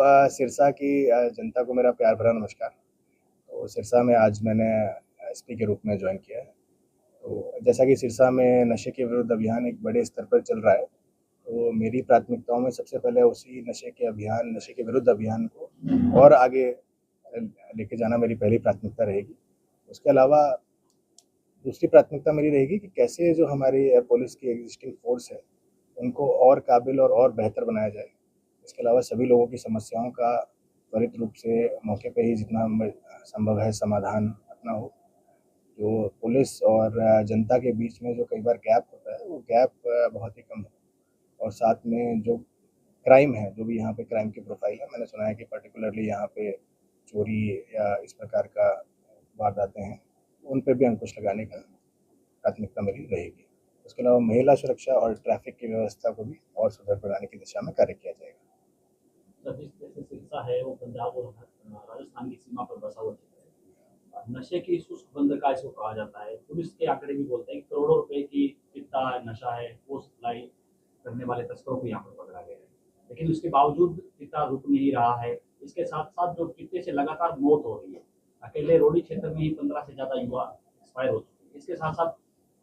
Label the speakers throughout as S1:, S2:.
S1: सिरसा की जनता को मेरा प्यार भरा नमस्कार। तो सिरसा में आज मैंने एसपी के रूप में ज्वाइन किया है। तो जैसा कि सिरसा में नशे के विरुद्ध अभियान एक बड़े स्तर पर चल रहा है, तो मेरी प्राथमिकताओं में सबसे पहले उसी नशे के विरुद्ध अभियान को और आगे लेके जाना मेरी पहली प्राथमिकता रहेगी। उसके अलावा दूसरी प्राथमिकता मेरी रहेगी कि कैसे जो हमारी पुलिस की एग्जिस्टिंग फोर्स है, उनको और काबिल और बेहतर बनाया जाए। इसके अलावा सभी लोगों की समस्याओं का त्वरित रूप से मौके पे ही जितना संभव है समाधान अपना हो। जो पुलिस और जनता के बीच में जो कई बार गैप होता है, वो गैप बहुत ही कम हो। और साथ में जो क्राइम है, जो भी यहाँ पे क्राइम की प्रोफाइल है, मैंने सुना है कि पर्टिकुलरली यहाँ पे चोरी या इस प्रकार का वारदातें हैं, उन पे भी अंकुश लगाने का प्राथमिकता मेरी रहेगी। उसके अलावा महिला सुरक्षा और ट्रैफिक की व्यवस्था को भी और सुधार बढ़ाने की दिशा में कार्य किया जाएगा।
S2: जिस जैसे सिरसा है वो पंजाब और राजस्थान की सीमा पर बसा हुआ क्षेत्र है। नशे की शुष्क बंदरगाह इसको कहा जाता है। पुलिस के आंकड़े भी बोलते हैं कि करोड़ों रुपए की चिट्टा नशा है वो सप्लाई करने वाले तस्करों को यहाँ पर पकड़ा गया है, लेकिन उसके बावजूद चिट्टा रुक नहीं रहा है। इसके साथ साथ जो चिट्टे से लगातार मौत हो रही है, अकेले रोडी क्षेत्र में ही 15 से ज़्यादा युवा एक्सपायर हो चुके हैं। इसके साथ साथ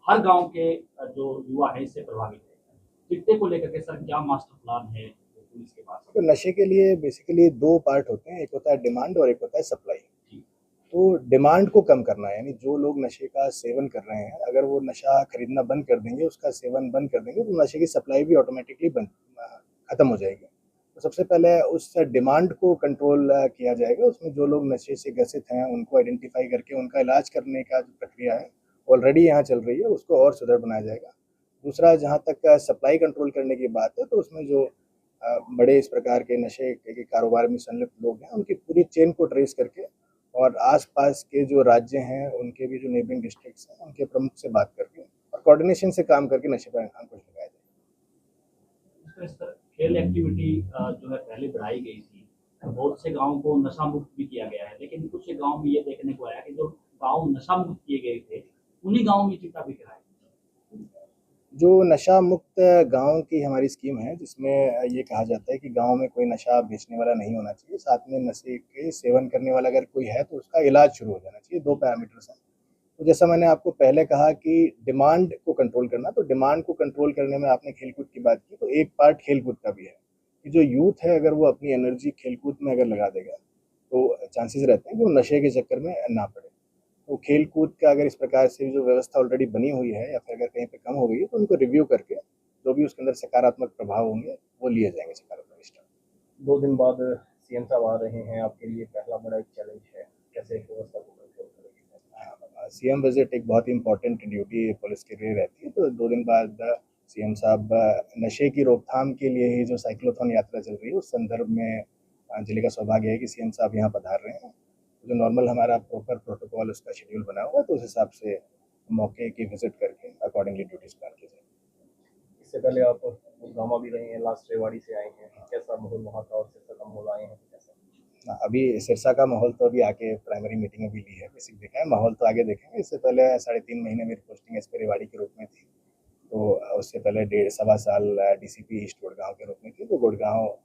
S2: हर गांव के जो युवा है इससे प्रभावित है। चिट्टे को लेकर के सर क्या मास्टर प्लान है पुलिस के पास?
S1: तो नशे के लिए बेसिकली दो पार्ट होते हैं, एक होता है डिमांड और एक होता है सप्लाई। तो डिमांड को कम करना है, यानी जो लोग नशे का सेवन कर रहे हैं, अगर वो नशा खरीदना बंद कर देंगे, उसका सेवन बंद कर देंगे, तो नशे की सप्लाई भी ऑटोमेटिकली खत्म हो जाएगी। तो सबसे पहले उस डिमांड को कंट्रोल किया जाएगा। उसमें जो लोग नशे से ग्रसित हैं, उनको आइडेंटिफाई करके उनका इलाज करने का जो प्रक्रिया है ऑलरेडी यहाँ चल रही है, उसको और सुदृढ़ बनाया जाएगा। दूसरा, जहाँ तक सप्लाई कंट्रोल करने की बात है, तो उसमें जो बड़े इस प्रकार के नशे के कारोबार में संलिप्त लोग हैं, उनकी पूरी चेन को ट्रेस करके और आसपास के जो राज्य हैं, उनके भी जो नेबरिंग डिस्ट्रिक्ट्स हैं, उनके प्रमुख से बात करके और कोऑर्डिनेशन से काम करके नशे पर अंकुश लगाया
S2: जाए। खेल एक्टिविटी जो है पहले बढ़ाई गई थी, बहुत से गाँव को नशा मुक्त भी किया गया है, लेकिन कुछ गाँव में ये देखने को आया कि जो गाँव नशा मुक्त किए गए थे उन्हीं गाँव में चिट्टा बिक रहा है।
S1: जो नशा मुक्त गांव की हमारी स्कीम है, जिसमें ये कहा जाता है कि गांव में कोई नशा बेचने वाला नहीं होना चाहिए, साथ में नशे के सेवन करने वाला अगर कोई है तो उसका इलाज शुरू हो जाना चाहिए। दो पैरामीटर्स हैं। तो जैसा मैंने आपको पहले कहा कि डिमांड को कंट्रोल करना, तो डिमांड को कंट्रोल करने में आपने खेलकूद की बात की, तो एक पार्ट खेलकूद का भी है कि जो यूथ है, अगर वो अपनी एनर्जी खेलकूद में अगर लगा देगा, तो चांसेस रहते हैं कि वो नशे के चक्कर में ना पड़े। तो खेल कूद का अगर इस प्रकार से जो व्यवस्था ऑलरेडी बनी हुई है, या फिर अगर कहीं पे कम हो गई है, तो उनको रिव्यू करके जो भी उसके अंदर सकारात्मक प्रभाव होंगे, वो लिए जाएंगे सकारात्मक स्टेप।
S3: 2 दिन बाद सीएम साहब आ रहे हैं, आपके लिए पहला बड़ा एक चैलेंज है, कैसे व्यवस्था को कंट्रोल करेंगे?
S1: सीएम विजिट एक बहुत ही इंपॉर्टेंट ड्यूटी पुलिस के लिए रहती है। तो 2 दिन बाद सीएम साहब नशे की रोकथाम के लिए ही जो साइक्लोथॉन यात्रा चल रही है, उस संदर्भ में जिले का सौभाग्य है कि सीएम साहब यहाँ पधार रहे हैं। जो नॉर्मल हमारा प्रॉपर प्रोटोकॉल उसका शेड्यूल बना हुआ है, तो उस हिसाब से मौके की विजिट करके अकॉर्डिंगली ड्यूटीज प्लान की जाए।
S3: इससे पहले आप गुड़गांव भी रहे हैं, लास्ट रेवाड़ी से आए हैं, कैसा माहौल वहाँ का और सिरसा का माहौल आए हैं तो कैसा?
S1: अभी सिरसा का माहौल तो अभी आके प्राइमरी मीटिंग अभी ली है, बेसिक देखा है, माहौल तो आगे देखेंगे। इससे पहले 3.5 महीने मेरी पोस्टिंग एसपी रेवाड़ी के रूप में थी, तो उससे पहले 1.5 साल डीसीपी ईस्ट गुड़गांव के रूप में थी। तो गुड़गांव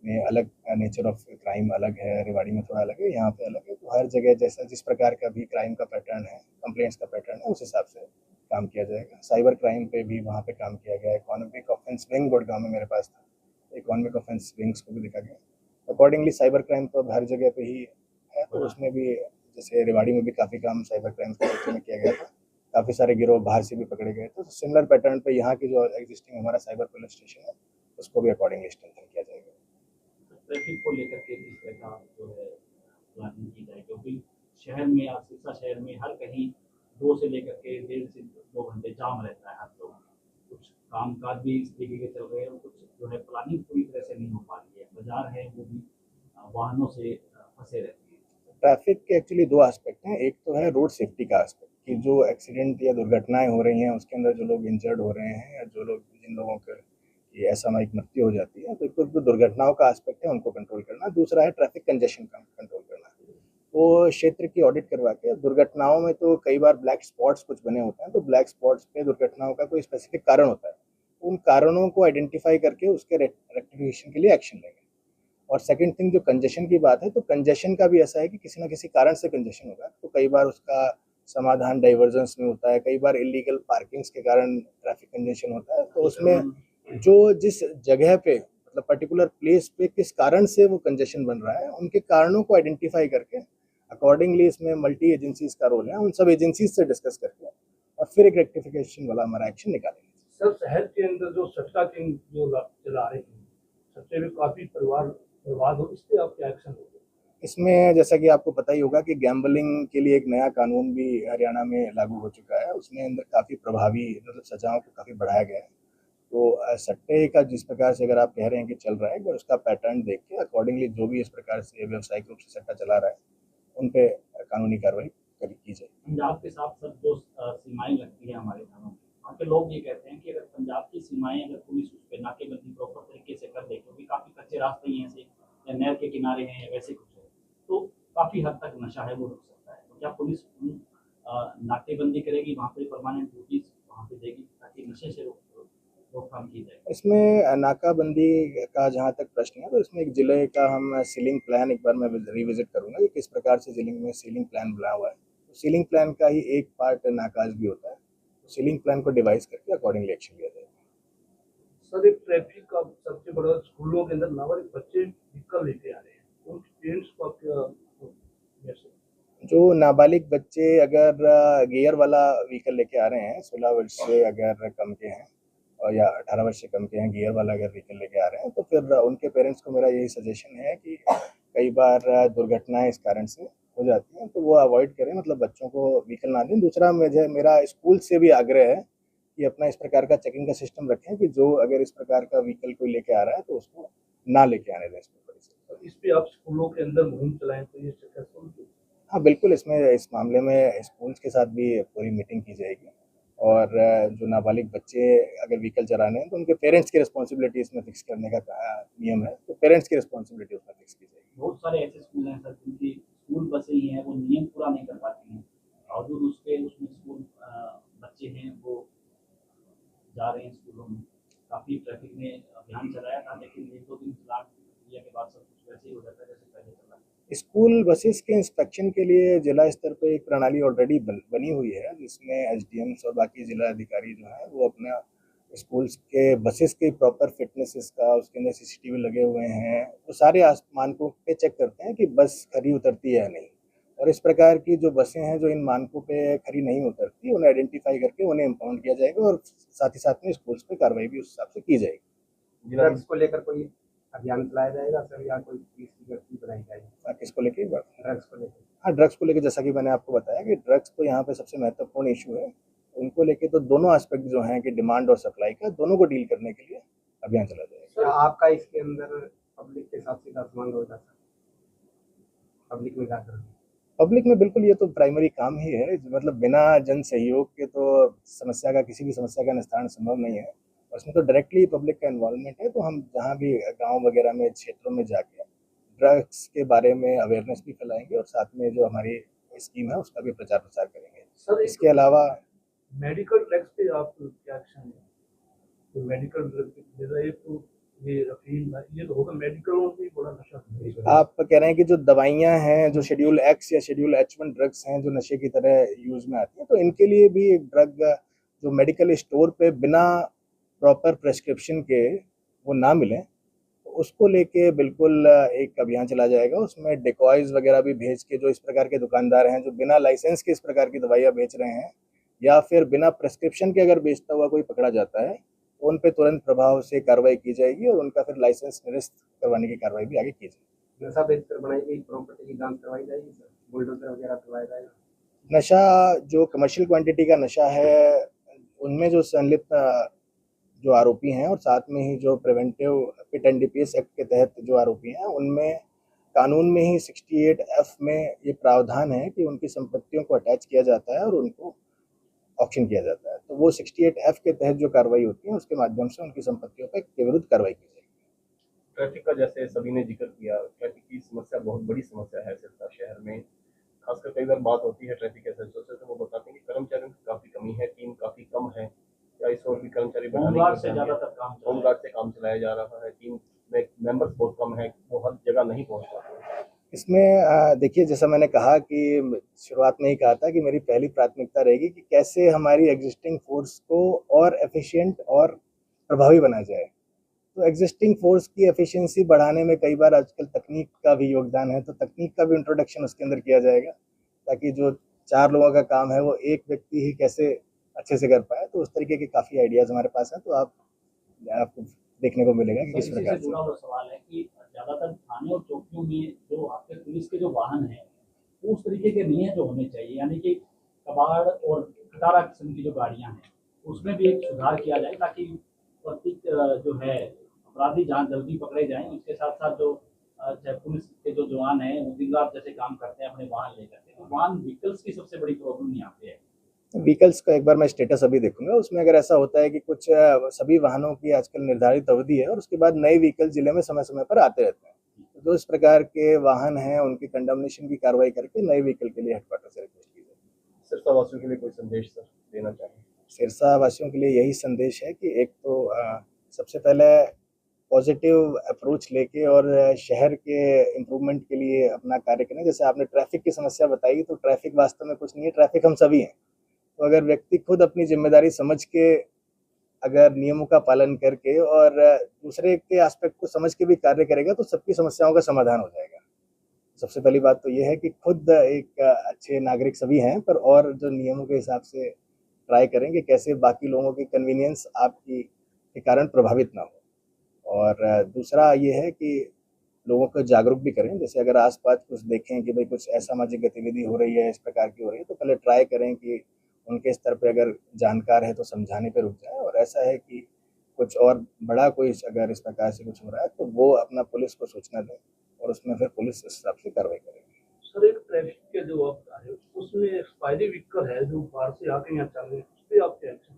S1: में अलग नेचर ऑफ क्राइम अलग है, रेवाड़ी में थोड़ा अलग है, यहाँ पे अलग है। तो हर जगह जैसा जिस प्रकार का भी क्राइम का पैटर्न है, कंप्लेंट्स का पैटर्न है, उस हिसाब से काम किया जाएगा। साइबर क्राइम पे भी वहाँ पे काम किया गया। इकोनॉमिक ऑफेंस विंग गुड़गांव में मेरे पास था, इकोनॉमिक ऑफेंस विंग्स को भी देखा गया। अकॉर्डिंगली साइबर क्राइम तो अब हर जगह पे ही है, तो उसमें भी जैसे रेवाड़ी में भी काफ़ी काम साइबर क्राइम के में किया गया था। काफ़ी सारे गिरोह बाहर से भी पकड़े गए, तो सिमिलर पैटर्न पे यहाँ की जो एग्जिस्टिंग हमारा साइबर पुलिस स्टेशन है, उसको भी अकॉर्डिंगली स्ट्रेंथन किया जाएगा।
S2: ट्रैफिक को लेकर के किस तरह का जो है प्लानिंग की जाए, क्योंकि शहर में आज सिरसा शहर में हर कहीं 2 से लेकर के 1.5 से 2 घंटे जाम रहता है हर जगह। कुछ काम काज भी इस तरीके के चल रहे हैं और कुछ जो है प्लानिंग पूरी तरह से नहीं हो पा रही है। बाजार है वो भी वाहनों से फंसे रहती है।
S1: ट्रैफिक के एक्चुअली दो एस्पेक्ट हैं। एक तो है रोड सेफ्टी का एस्पेक्ट, कि जो एक्सीडेंट या दुर्घटनाएं हो रही हैं, उसके अंदर जो लोग इंजर्ड हो रहे हैं, या जिन लोगों की असामयिक मृत्यु हो जाती है, तो एक तो दुर्घटनाओं का एस्पेक्ट है, उनको कंट्रोल करना। दूसरा है ट्रैफिक कंजेशन का कंट्रोल करना। तो क्षेत्र की ऑडिट करवा के, दुर्घटनाओं में तो कई बार ब्लैक स्पॉट्स कुछ बने होते हैं, तो ब्लैक स्पॉट्स पे दुर्घटनाओं का कोई स्पेसिफिक कारण होता है, उन कारणों को आइडेंटिफाई करके उसके रेक्टिफिकेशन के लिए एक्शन लेंगे। और सेकंड थिंग जो कंजेशन की बात है, तो कंजेशन का भी ऐसा है कि किसी ना किसी कारण से कंजेशन होगा, तो कई बार उसका समाधान डाइवर्जेंस में होता है, कई बार इलीगल पार्किंग्स के कारण ट्रैफिक कंजेशन होता है। तो उसमें जो जिस जगह पे मतलब पर्टिकुलर प्लेस पे किस कारण से वो कंजेशन बन रहा है, उनके कारणों को आइडेंटिफाई करके अकॉर्डिंगली इसमें मल्टी एजेंसीज का रोल है, उन सब एजेंसीज से डिस्कस करके और फिर एक रेक्टिफिकेशन वाला हमारा एक्शन निकालेंगे।
S4: सर, शहर के अंदर जो सट्टा किंग जो चला रहे हैं, सट्टे में काफी परिवार बर्बाद हो, इस पे आप क्या एक्शन होगा?
S1: इसमें जैसा कि आपको पता ही होगा कि गैम्बलिंग के लिए एक नया कानून भी हरियाणा में लागू हो चुका है, उसमें अंदर काफ़ी प्रभावी मतलब सजाओं को काफ़ी बढ़ाया गया है। तो सट्टे का जिस प्रकार से अगर आप कह रहे हैं कि चल रहा है, अगर उसका पैटर्न देख के अकॉर्डिंगली जो भी इस प्रकार से व्यावसायिक रूप से सट्टा चला रहा है, उन पे कानूनी कार्रवाई की जाए।
S2: पंजाब के साथ साथ जो सीमाएं लगती है हमारे थानों में, वहाँ के लोग ये कहते हैं कि अगर पंजाब की सीमाएं अगर पुलिस उस पर नाकेबंदी प्रॉपर तरीके से कर दे, क्योंकि काफ़ी कच्चे रास्ते ही हैं ऐसे, या नहर के किनारे हैं या वैसे कुछ है, तो काफ़ी हद तक नशा है वो रुक सकता है। तो क्या पुलिस नाकेबंदी करेगी वहाँ पे, परमानेंट ड्यूटीज वहाँ पे देगी ताकि नशे से रोकथाम की जाए?
S1: इसमें नाकाबंदी का जहाँ तक प्रश्न है, तो इसमें एक ज़िले का हम सीलिंग प्लान एक बार मैं रिविजिट करूँगा कि किस प्रकार से ज़िले में सीलिंग प्लान बना हुआ है। तो सीलिंग प्लान का ही एक पार्ट नाकाज भी होता है, तो सीलिंग प्लान को डिवाइस करके अकॉर्डिंगली एक्शन लिया जाएगा।
S4: सर, एक ट्रैफिक का सबसे बड़ा स्कूलों के अंदर नाबालिग बच्चे व्हीकल लेके आ रहे हैं, उनके पेरेंट्स को आप क्या मैसेज?
S1: जो नाबालिग बच्चे अगर गियर वाला व्हीकल लेके आ रहे हैं, 16 वर्ष से अगर कम के हैं और या 18 वर्ष से कम के हैं, गियर वाला अगर व्हीकल लेके आ रहे हैं, तो फिर उनके पेरेंट्स को मेरा यही सजेशन है कि कई बार दुर्घटनाएं इस कारण से हो जाती हैं, तो वो अवॉइड करें, मतलब बच्चों को व्हीकल ना दें। दूसरा मुझे मेरा स्कूल से भी आग्रह है कि अपना इस प्रकार का चेकिंग का सिस्टम रखें कि जो अगर इस प्रकार का व्हीकल कोई लेके आ रहा है, तो उसको ना लेके आने दें।
S4: तो इस पे आप स्कूलों के अंदर मुहिम चलाएं तो ये सक्सेसफुल?
S1: हाँ, बिल्कुल, इसमें इस मामले में स्कूल्स के साथ भी पूरी मीटिंग की जाएगी और जो नाबालिग बच्चे अगर व्हीकल चलाने हैं, तो उनके पेरेंट्स की रिस्पॉन्सिबिलिटी इसमें फिक्स करने का नियम है, तो पेरेंट्स की रिस्पॉन्सिबिलिटी उसमें फिक्स की जाएगी।
S2: बहुत सारे ऐसे स्कूल हैं सर जिनकी स्कूल बसें ही हैं, वो नियम पूरा नहीं कर पाती हैं, बावजूद उसके उसमें स्कूल बच्चे हैं वो जा रहे हैं स्कूलों में। काफ़ी ट्रैफिक ने अभियान चलाया था, लेकिन 1-2 दिन चला दिया के बाद सब कुछ वैसे ही हो जाता है जैसे पहले चला।
S1: स्कूल बसेस के इंस्पेक्शन के लिए जिला स्तर पे एक प्रणाली ऑलरेडी बनी हुई है, जिसमें एसडीएम्स और बाकी जिला अधिकारी जो हैं वो अपना स्कूल्स के बसेस के प्रॉपर फिटनेसेस का, उसके अंदर सीसीटीवी लगे हुए हैं, वो सारे मानकों पे चेक करते हैं कि बस खरी उतरती है या नहीं। और इस प्रकार की जो बसें हैं जो इन मानकों पे खरी नहीं उतरती, उन्हें आइडेंटिफाई करके उन्हें इम्पाउंड किया जाएगा और साथ ही साथ में स्कूल्स पे कार्रवाई भी उस हिसाब से की जाएगी।
S5: ड्रग्स को लेकर कोई अभियान चलाया जाएगा सर, या कोई पुलिस की गश्ती बनाई जाएगी
S1: किसको लेके एक बार?
S5: ड्रग्स को लेकर?
S1: हाँ, ड्रग्स को लेके जैसा कि मैंने आपको बताया कि ड्रग्स तो यहाँ पे सबसे महत्वपूर्ण इशू है। उनको लेके तो दोनों एस्पेक्ट जो हैं कि डिमांड और सप्लाई का, दोनों को डील करने के लिए अभियान चला जाएगा।
S5: क्या आपका इसके अंदर पब्लिक के साथ सीधा संबंध होगा सर, पब्लिक में जाकर?
S1: पब्लिक में बिल्कुल, ये तो प्राइमरी काम ही है, मतलब बिना जन सहयोग के तो समस्या का, किसी भी समस्या का निस्तारण संभव नहीं है। और इसमें तो डायरेक्टली पब्लिक का इन्वॉल्वमेंट है, तो हम जहाँ भी गाँव वगैरह में, क्षेत्रों में जाके ड्रग्स के बारे में अवेयरनेस भी फैलाएंगे और साथ में जो हमारी स्कीम है उसका भी प्रचार प्रसार करेंगे।
S4: सर,
S1: इसके अलावा
S4: मेडिकल ड्रग्स पे आप क्या एक्शन है? तो मेडिकल ड्रग तो ये अफीम ये तो होगा, मेडिकल भी बड़ा नशा है।
S1: आप कह रहे हैं कि जो दवाइयाँ हैं, जो शेड्यूल एक्स या शेड्यूल H1 ड्रग्स हैं जो नशे की तरह यूज़ में आती हैं, तो इनके लिए भी एक ड्रग जो मेडिकल स्टोर पे बिना प्रॉपर प्रेस्क्रिप्शन के वो ना मिलें, तो उसको लेके बिल्कुल एक अभियान चला जाएगा। उसमें डिकॉयज़ वगैरह भी भेज के जो इस प्रकार के दुकानदार हैं जो बिना लाइसेंस के इस प्रकार की दवाइयाँ बेच रहे हैं या फिर बिना प्रेस्क्रिप्शन के अगर बेचता हुआ कोई पकड़ा जाता है, तो उन पे तुरंत प्रभाव से कार्रवाई की जाएगी और उनका फिर लाइसेंस निरस्त करवाने की कार्रवाई भी आगे की जाएगी।
S5: नशा बेचकर बनाई गई प्रॉपर्टी की जांच करवाई जाएगी सर, बुलडोजर वगैरह करवाया जाएगा?
S1: नशा जो कमर्शियल क्वांटिटी का नशा है, उनमें जो संलिप्त जो आरोपी हैं और साथ में ही जो प्रिवेंटिव पिट एनडीपीएस एक्ट के तहत जो आरोपी हैं, उनमें कानून में ही 68F में ये प्रावधान है कि उनकी संपत्तियों को अटैच किया जाता है और उनको ऑक्शन किया जाता है। तो वो 68F के तहत जो कार्रवाई होती है उसके माध्यम से उनकी संपत्तियों पर के विरुद्ध कार्रवाई की जाएगी।
S3: ट्रैफिक का जैसे सभी ने जिक्र किया, ट्रैफिक की समस्या बहुत बड़ी समस्या है सिरसा शहर में। खासकर कई बार बात होती है ट्रैफिक एसएचओ से, तो वो बताते हैं कि कर्मचारियों की काफ़ी कमी है, टीम काफ़ी कम है, या इस और भी कर्मचारी बढ़ाने
S2: होमगार्ड से ज़्यादातर काम
S3: होमगार्ड से काम चलाया जा रहा है, टीम में मेंबर्स बहुत कम है, वो हर जगह नहीं पहुंच पाते।
S1: इसमें देखिए, जैसा मैंने कहा कि शुरुआत में ही कहा था कि मेरी पहली प्राथमिकता रहेगी कि कैसे हमारी एग्जिस्टिंग फोर्स को और एफिशिएंट और प्रभावी बनाया जाए। तो एग्जिस्टिंग फोर्स की एफिशिएंसी बढ़ाने में कई बार आजकल तकनीक का भी योगदान है, तो तकनीक का भी इंट्रोडक्शन उसके अंदर किया जाएगा, ताकि जो 4 लोगों का काम है वो एक व्यक्ति ही कैसे अच्छे से कर पाए। तो उस तरीके के काफ़ी आइडियाज़ हमारे पास हैं, तो आपको देखने को मिलेगा कि
S2: सर,
S1: किस
S2: इसी
S1: प्रकार
S2: से
S1: से।
S2: जुड़ा हुआ सवाल है कि ज्यादातर थाने और चौकियों में जो आपके पुलिस के जो वाहन हैं, वो उस तरीके के नहीं है जो होने चाहिए, यानी कि कबाड़ और खटारा किस्म की जो गाड़ियां हैं, उसमें भी एक सुधार किया जाए ताकि प्रत्येक जो है अपराधी जहाँ जल्दी पकड़े जाएं, उसके साथ साथ जो चाहे पुलिस के जो जवान हैं वो दिन रात जैसे काम करते हैं अपने वाहन लेकर के, तो वाहन व्हीकल्स की सबसे बड़ी प्रॉब्लम यहाँ पे है।
S1: व्हीकल्स का एक बार मैं स्टेटस अभी देखूंगा, उसमें अगर ऐसा होता है कि कुछ सभी वाहनों की आजकल निर्धारित अवधि है और उसके बाद नए व्हीकल जिले में समय समय पर आते रहते हैं, तो जो इस प्रकार के वाहन हैं उनकी कंडमनेशन की कार्रवाई करके नए व्हीकल के लिए हेडक्वार्टर से रिक्वेस्ट की जाए।
S3: सिरसा वासियों के लिए कोई संदेश सर देना चाहिए?
S1: सिरसा वासियों के लिए यही संदेश है कि एक तो सबसे पहले पॉजिटिव अप्रोच लेके और शहर के इम्प्रूवमेंट के लिए अपना कार्य करें। जैसे आपने ट्रैफिक की समस्या बताई, तो ट्रैफिक वास्तव में कुछ नहीं है, ट्रैफिक हम सभी हैं। तो अगर व्यक्ति खुद अपनी जिम्मेदारी समझ के, अगर नियमों का पालन करके और दूसरे के एस्पेक्ट को समझ के भी कार्य करेगा, तो सबकी समस्याओं का समाधान हो जाएगा। सबसे पहली बात तो ये है कि खुद एक अच्छे नागरिक सभी हैं, पर और जो नियमों के हिसाब से ट्राई करें कि कैसे बाकी लोगों की कन्वीनियंस आपकी के कारण प्रभावित ना हो। और दूसरा ये है कि लोगों को जागरूक भी करें। जैसे अगर आस-पास कुछ देखें कि भाई कुछ असामाजिक गतिविधि हो रही है, इस प्रकार की हो रही है, तो पहले ट्राई करें कि उनके स्तर पे अगर जानकार है तो समझाने पे रुक जाएँ, और ऐसा है कि कुछ और बड़ा कोई अगर इस प्रकार से कुछ हो रहा है तो वो अपना पुलिस को सूचना दें और उसमें फिर पुलिस इस हिसाब से कार्रवाई करेगी।
S4: सर, एक ट्रैफिक के जो आप बता रहे हो उसमें एक्सपायरी व्हीकल है जो बाहर से आके यहाँ चल रहे हैं, उस पे आप क्या एक्शन?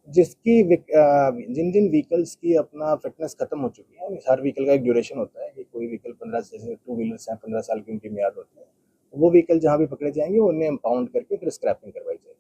S1: जिन-जिन व्हीकल्स की अपना फ़िटनेस खत्म हो चुकी है, हर व्हीकल का एक ड्यूरेशन होता है कि कोई व्हीकल 15 से, जैसे टू व्हीलर्स हैं 15 साल की उनकी मियाद होती है। वो व्हीकल जहाँ भी पकड़े जाएँगे उन्हें इम्पाउंड करके फिर स्क्रैपिंग करवाई जाएगी।